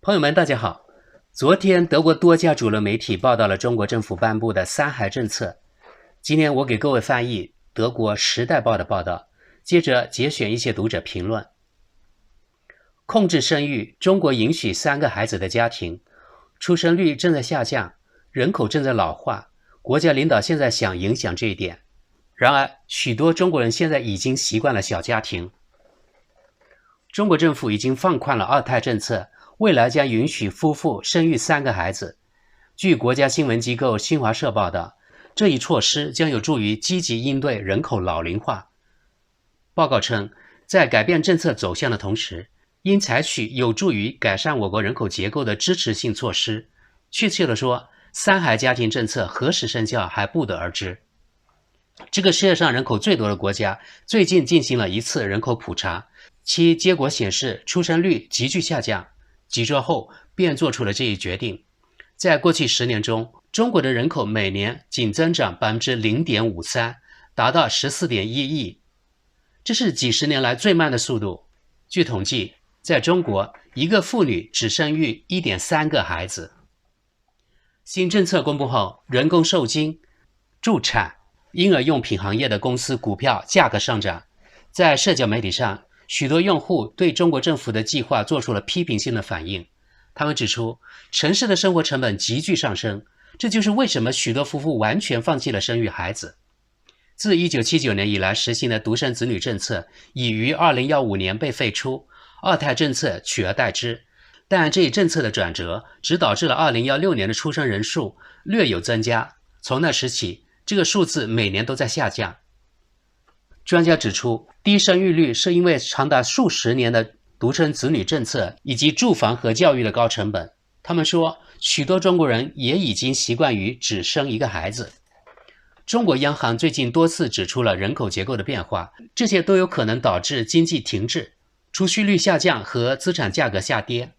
朋友们，大家好。昨天，德国多家主流媒体报道了中国政府颁布的三孩政策。今天我给各位翻译德国《时代报》的报道，接着节选一些读者评论。控制生育，中国允许3个孩子的家庭，出生率正在下降，人口正在老化，国家领导现在想影响这一点。然而，许多中国人现在已经习惯了小家庭。中国政府已经放宽了二胎政策，未来将允许夫妇生育3个孩子。据国家新闻机构新华社报道，这一措施将有助于积极应对人口老龄化。报告称，在改变政策走向的同时，应采取有助于改善我国人口结构的支持性措施。确切地说，3孩家庭政策何时生效还不得而知。这个世界上人口最多的国家最近进行了一次人口普查，其结果显示出生率急剧下降。几周后便做出了这一决定。在过去10年中，中国的人口每年仅增长 0.53%， 达到 14.1亿，这是几十年来最慢的速度。据统计，在中国，一个妇女只生育 1.3 个孩子。新政策公布后，人工受精、助产、婴儿用品行业的公司股票价格上涨。在社交媒体上，许多用户对中国政府的计划做出了批评性的反应。他们指出，城市的生活成本急剧上升，这就是为什么许多夫妇完全放弃了生育孩子。自1979年以来实行的独生子女政策已于2015年被废除，二胎政策取而代之。但这一政策的转折只导致了2016年的出生人数略有增加，从那时起，这个数字每年都在下降。专家指出，低生育率是因为长达数十年的独生子女政策以及住房和教育的高成本。他们说，许多中国人也已经习惯于只生一个孩子。中国央行最近多次指出了人口结构的变化，这些都有可能导致经济停滞、储蓄率下降和资产价格下跌。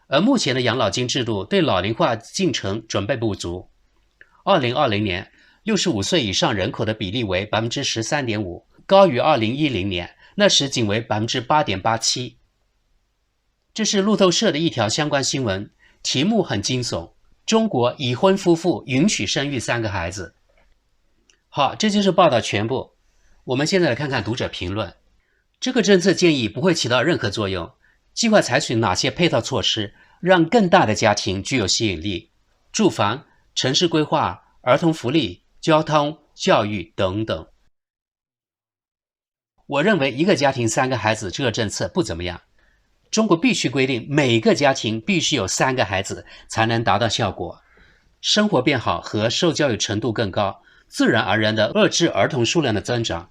而目前的养老金制度对老龄化进程准备不足。2020年，65岁以上人口的比例为 13.5%， 高于2010年，那时仅为 8.87%。这是路透社的一条相关新闻，题目很惊悚：中国已婚夫妇允许生育3个孩子。好，这就是报道全部。我们现在来看看读者评论。这个政策建议不会起到任何作用。计划采取哪些配套措施，让更大的家庭具有吸引力？住房、城市规划、儿童福利、交通、教育等等。我认为一个家庭3个孩子这个政策不怎么样。中国必须规定每个家庭必须有3个孩子才能达到效果。生活变好和受教育程度更高，自然而然地遏制儿童数量的增长。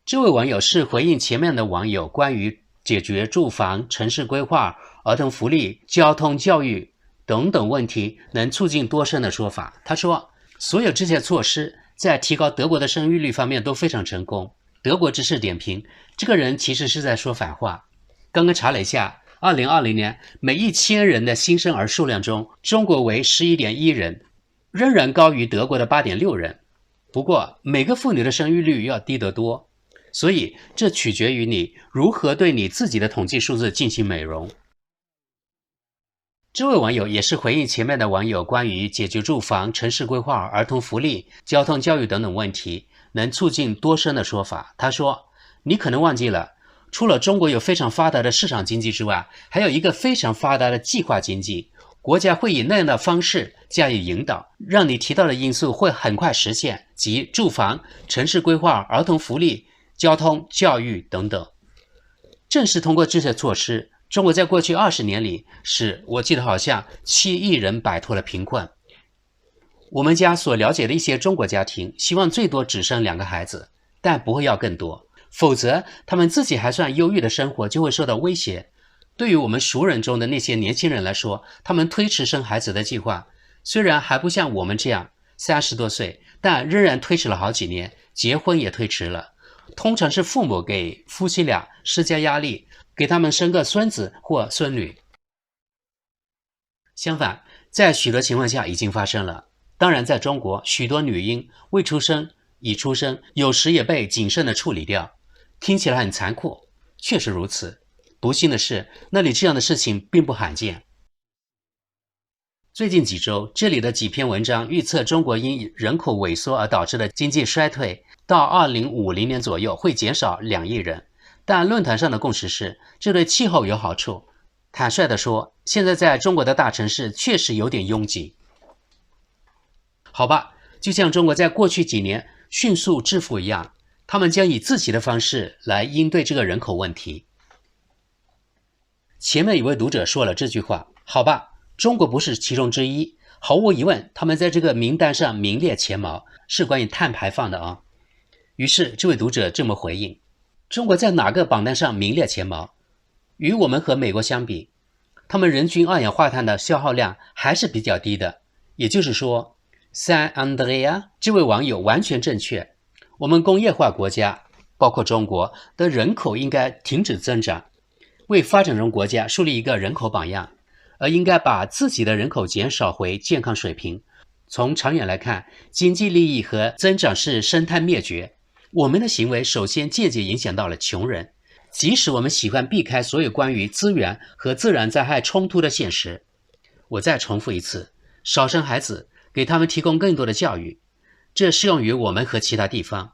这位网友是回应前面的网友关于解决住房、城市规划、儿童福利、交通、教育等等问题能促进多生的说法。他说，所有这些措施在提高德国的生育率方面都非常成功。德国知识点评，这个人其实是在说反话。刚刚查了一下，2020年每1000人的新生儿数量中，中国为 11.1 人，仍然高于德国的 8.6 人。不过，每个妇女的生育率要低得多。所以这取决于你如何对你自己的统计数字进行美容。这位网友也是回应前面的网友关于解决住房、城市规划、儿童福利、交通、教育等等问题能促进多生的说法。他说，你可能忘记了，除了中国有非常发达的市场经济之外，还有一个非常发达的计划经济，国家会以那样的方式加以引导，让你提到的因素会很快实现，即住房、城市规划、儿童福利、交通、教育等等。正是通过这些措施，中国在过去20年里使我记得好像7亿人摆脱了贫困。我们家所了解的一些中国家庭希望最多只生2个孩子，但不会要更多，否则他们自己还算优裕的生活就会受到威胁。对于我们熟人中的那些年轻人来说，他们推迟生孩子的计划，虽然还不像我们这样30多岁，但仍然推迟了好几年，结婚也推迟了。通常是父母给夫妻俩施加压力，给他们生个孙子或孙女。相反，在许多情况下已经发生了。当然，在中国，许多女婴未出生、已出生，有时也被谨慎地处理掉。听起来很残酷，确实如此。不幸的是，那里这样的事情并不罕见。最近几周，这里的几篇文章预测中国因人口萎缩而导致的经济衰退，到2050年左右会减少2亿人。但论坛上的共识是，这对气候有好处。坦率地说，现在在中国的大城市确实有点拥挤。好吧，就像中国在过去几年迅速致富一样，他们将以自己的方式来应对这个人口问题。前面一位读者说了这句话，好吧，中国不是其中之一，毫无疑问，他们在这个名单上名列前茅，是关于碳排放的啊。于是这位读者这么回应，中国在哪个榜单上名列前茅？与我们和美国相比，他们人均二氧化碳的消耗量还是比较低的。也就是说，San Andrea 这位网友完全正确，我们工业化国家，包括中国的人口应该停止增长，为发展中国家树立一个人口榜样，而应该把自己的人口减少回健康水平。从长远来看，经济利益和增长是生态灭绝。我们的行为首先间接影响到了穷人，即使我们喜欢避开所有关于资源和自然灾害冲突的现实。我再重复一次，少生孩子，给他们提供更多的教育，这适用于我们和其他地方。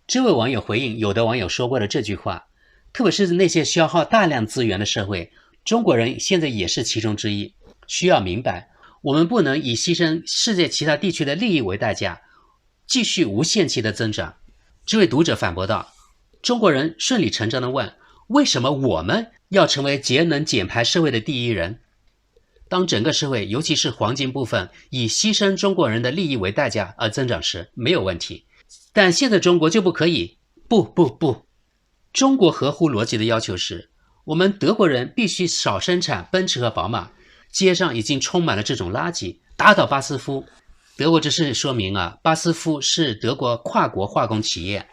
这位网友回应有的网友说过的这句话，特别是那些消耗大量资源的社会，中国人现在也是其中之一。需要明白，我们不能以牺牲世界其他地区的利益为代价，继续无限期的增长。这位读者反驳道，中国人顺理成章地问，为什么我们要成为节能减排社会的第一人？当整个社会，尤其是黄金部分，以牺牲中国人的利益为代价而增长时，没有问题。但现在中国就不可以。不，中国合乎逻辑的要求是，我们德国人必须少生产奔驰和宝马，街上已经充满了这种垃圾，打倒巴斯夫。德国只是说明巴斯夫是德国跨国化工企业。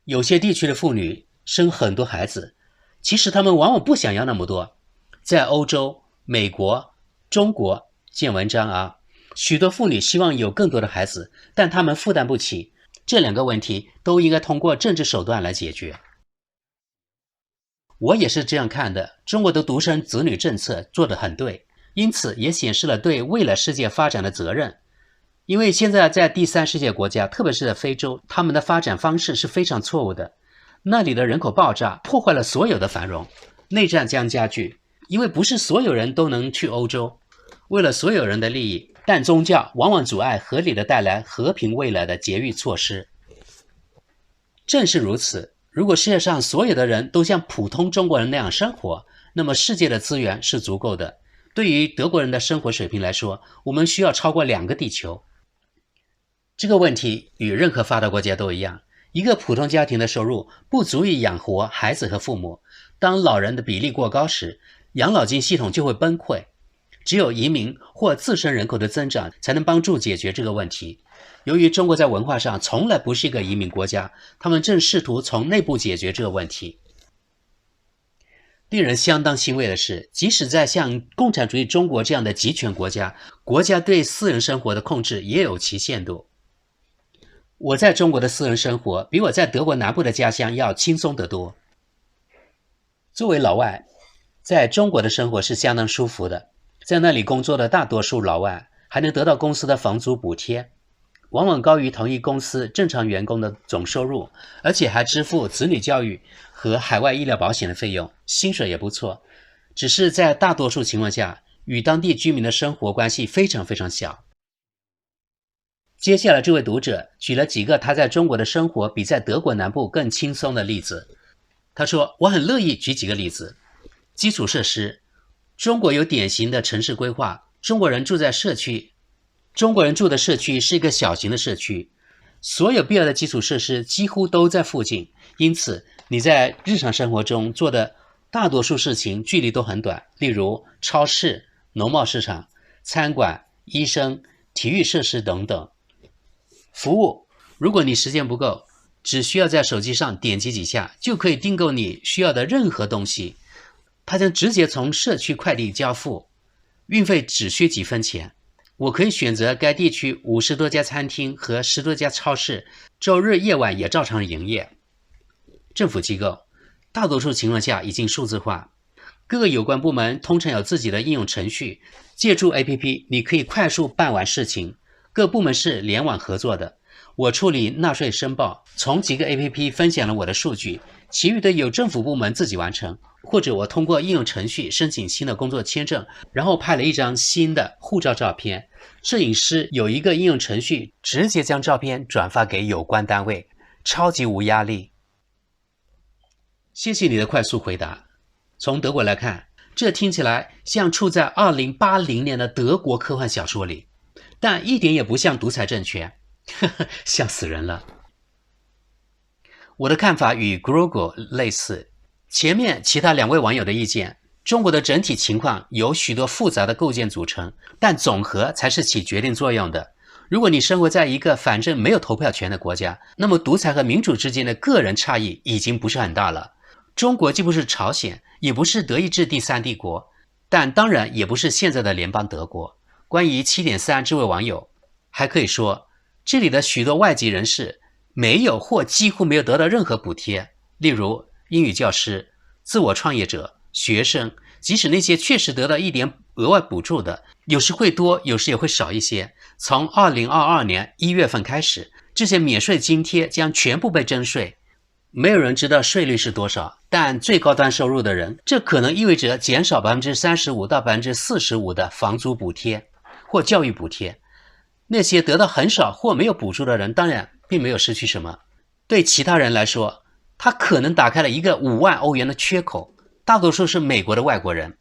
有些地区的妇女生很多孩子，其实他们往往不想要那么多。在欧洲、美国、中国见文章许多妇女希望有更多的孩子，但他们负担不起。这两个问题都应该通过政治手段来解决。我也是这样看的，中国的独生子女政策做得很对，因此也显示了对未来世界发展的责任。因为现在在第三世界国家，特别是在非洲，他们的发展方式是非常错误的。那里的人口爆炸破坏了所有的繁荣，内战将加剧，因为不是所有人都能去欧洲。为了所有人的利益，但宗教往往阻碍合理的带来和平未来的节育措施。正是如此，如果世界上所有的人都像普通中国人那样生活，那么世界的资源是足够的。对于德国人的生活水平来说，我们需要超过2个地球。这个问题与任何发达国家都一样，一个普通家庭的收入不足以养活孩子和父母。当老人的比例过高时，养老金系统就会崩溃。只有移民或自身人口的增长才能帮助解决这个问题。由于中国在文化上从来不是一个移民国家，他们正试图从内部解决这个问题。令人相当欣慰的是，即使在像共产主义中国这样的集权国家，国家对私人生活的控制也有其限度。我在中国的私人生活比我在德国南部的家乡要轻松得多。作为老外，在中国的生活是相当舒服的，在那里工作的大多数老外还能得到公司的房租补贴，往往高于同一公司正常员工的总收入，而且还支付子女教育和海外医疗保险的费用，薪水也不错。只是在大多数情况下，与当地居民的生活关系非常非常小。接下来这位读者举了几个他在中国的生活比在德国南部更轻松的例子。他说，我很乐意举几个例子。基础设施，中国有典型的城市规划，中国人住的社区是一个小型的社区，所有必要的基础设施几乎都在附近，因此你在日常生活中做的大多数事情距离都很短，例如超市、农贸市场、餐馆、医生、体育设施等等。服务，如果你时间不够，只需要在手机上点击几下，就可以订购你需要的任何东西，它将直接从社区快递交付，运费只需几分钱。我可以选择该地区50多家餐厅和10多家超市，周日夜晚也照常营业。政府机构大多数情况下已经数字化，各个有关部门通常有自己的应用程序，借助 APP 你可以快速办完事情，各部门是联网合作的。我处理纳税申报，从几个 APP 分享了我的数据，其余的由政府部门自己完成，或者我通过应用程序申请新的工作签证，然后拍了一张新的护照照片。摄影师有一个应用程序，直接将照片转发给有关单位，超级无压力。谢谢你的快速回答。从德国来看，这听起来像处在2080年的德国科幻小说里，但一点也不像独裁政权，吓死人了。我的看法与 Google 类似，前面其他2位网友的意见，中国的整体情况由许多复杂的构件组成，但总和才是起决定作用的。如果你生活在一个反正没有投票权的国家，那么独裁和民主之间的个人差异已经不是很大了。中国既不是朝鲜，也不是德意志第三帝国，但当然也不是现在的联邦德国。关于 7.3 这位网友，还可以说，这里的许多外籍人士没有或几乎没有得到任何补贴，例如英语教师、自我创业者、学生，即使那些确实得到一点额外补助的，有时会多，有时也会少一些。从2022年1月份开始，这些免税津贴将全部被征税。没有人知道税率是多少，但最高端收入的人，这可能意味着减少 35% 到 45% 的房租补贴或教育补贴。那些得到很少或没有补助的人，当然并没有失去什么。对其他人来说，他可能打开了一个5万欧元的缺口，大多数是美国的外国人。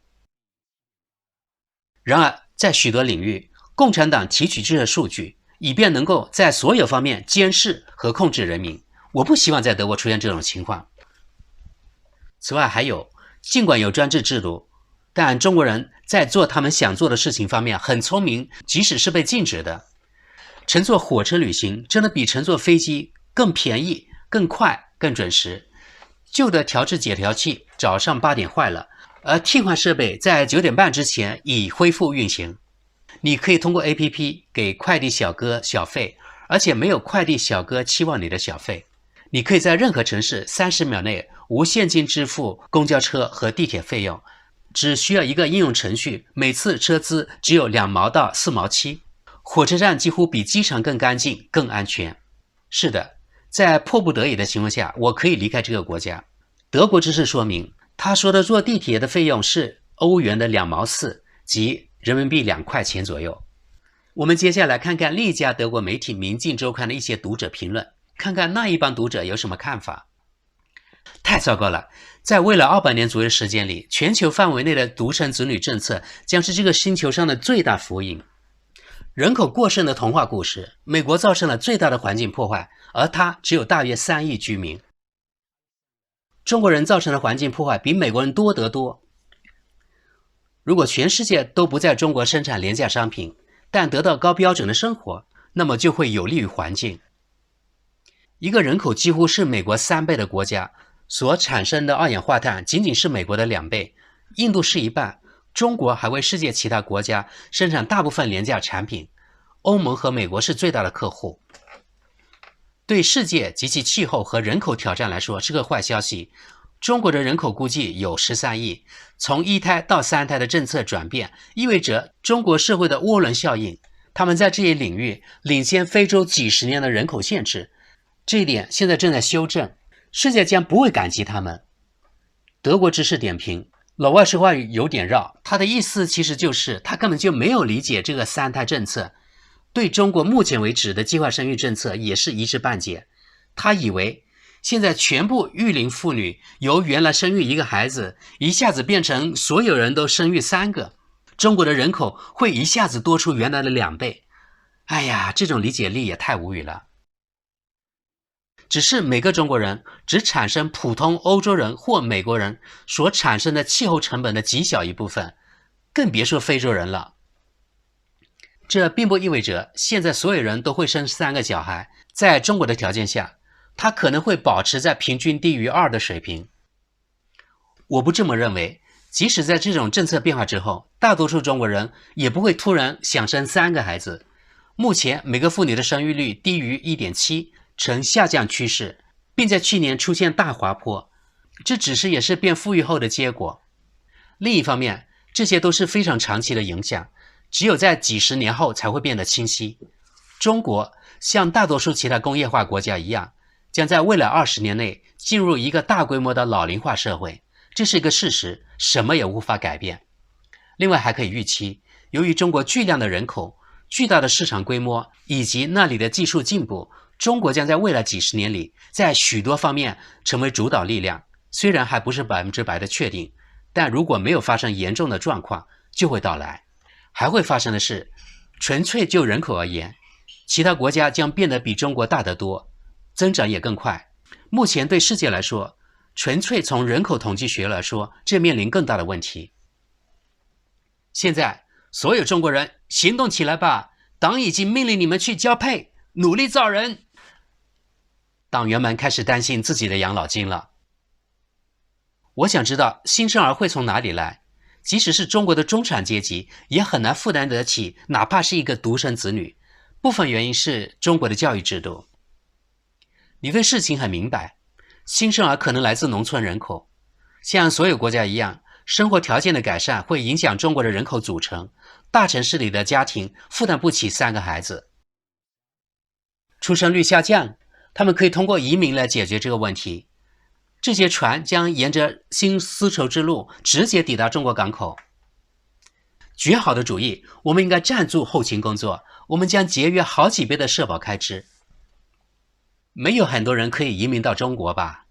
然而，在许多领域，共产党提取这些数据，以便能够在所有方面监视和控制人民。我不希望在德国出现这种情况。此外还有，尽管有专制制度，但中国人在做他们想做的事情方面很聪明，即使是被禁止的。乘坐火车旅行真的比乘坐飞机更便宜、更快、更准时。旧的调制解调器早上8点坏了，而替换设备在9点半之前已恢复运行。你可以通过 APP 给快递小哥小费，而且没有快递小哥期望你的小费。你可以在任何城市30秒内无现金支付公交车和地铁费用，只需要一个应用程序，每次车资只有2毛到4毛7。火车站几乎比机场更干净、更安全。是的，在迫不得已的情况下，我可以离开这个国家。德国知识说明，他说的坐地铁的费用是欧元的2毛4，即人民币2块钱左右。我们接下来看看另一家德国媒体《明镜周刊》的一些读者评论，看看那一帮读者有什么看法。太糟糕了，在未来200年左右的时间里，全球范围内的独生子女政策将是这个星球上的最大福音。人口过剩的童话故事，美国造成了最大的环境破坏，而它只有大约3亿居民。中国人造成的环境破坏比美国人多得多。如果全世界都不在中国生产廉价商品，但得到高标准的生活，那么就会有利于环境。一个人口几乎是美国3倍的国家所产生的二氧化碳仅仅是美国的2倍，印度是1半，中国还为世界其他国家生产大部分廉价产品，欧盟和美国是最大的客户。对世界及其气候和人口挑战来说是个坏消息。中国的人口估计有13亿，从1胎到3胎的政策转变意味着中国社会的涡轮效应，他们在这一领域领先非洲几十年的人口限制，这一点现在正在修正，世界将不会感激他们。德国知识点评，老外说话有点绕，他的意思其实就是他根本就没有理解这个3胎政策，对中国目前为止的计划生育政策也是一知半解。他以为现在全部育龄妇女由原来生育1个孩子，一下子变成所有人都生育3个，中国的人口会一下子多出原来的2倍。哎呀，这种理解力也太无语了。只是每个中国人只产生普通欧洲人或美国人所产生的气候成本的极小一部分，更别说非洲人了。这并不意味着现在所有人都会生3个小孩，在中国的条件下，它可能会保持在平均低于2的水平。我不这么认为，即使在这种政策变化之后，大多数中国人也不会突然想生3个孩子。目前每个妇女的生育率低于 1.7， 呈下降趋势，并在去年出现大滑坡，这只是也是变富裕后的结果。另一方面，这些都是非常长期的影响，只有在几十年后才会变得清晰。中国像大多数其他工业化国家一样，将在未来20年内进入一个大规模的老龄化社会，这是一个事实，什么也无法改变。另外还可以预期，由于中国巨量的人口、巨大的市场规模以及那里的技术进步，中国将在未来几十年里在许多方面成为主导力量。虽然还不是100%的确定，但如果没有发生严重的状况，就会到来。还会发生的是，纯粹就人口而言，其他国家将变得比中国大得多，增长也更快。目前对世界来说，纯粹从人口统计学来说，这面临更大的问题。现在，所有中国人行动起来吧！党已经命令你们去交配，努力造人。党员们开始担心自己的养老金了。我想知道新生儿会从哪里来，即使是中国的中产阶级也很难负担得起，哪怕是一个独生子女。部分原因是中国的教育制度。你对事情很明白，新生儿可能来自农村人口，像所有国家一样，生活条件的改善会影响中国的人口组成。大城市里的家庭负担不起3个孩子，出生率下降，他们可以通过移民来解决这个问题。这些船将沿着新丝绸之路直接抵达中国港口。绝好的主意，我们应该赞助后勤工作，我们将节约好几倍的社保开支。没有很多人可以移民到中国吧？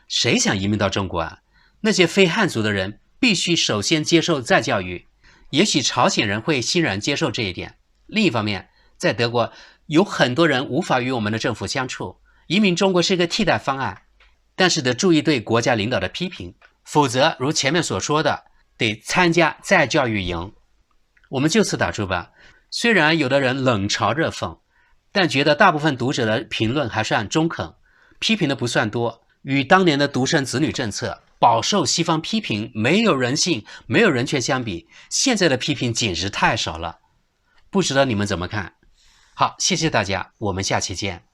谁想移民到中国啊？那些非汉族的人必须首先接受再教育，也许朝鲜人会欣然接受这一点。另一方面，在德国有很多人无法与我们的政府相处，移民中国是一个替代方案，但是得注意对国家领导的批评，否则如前面所说的，得参加再教育营。我们就此打住吧。虽然有的人冷嘲热讽，但觉得大部分读者的评论还算中肯，批评的不算多。与当年的独生子女政策饱受西方批评，没有人性、没有人权相比，现在的批评简直太少了。不知道你们怎么看？好，谢谢大家，我们下期见。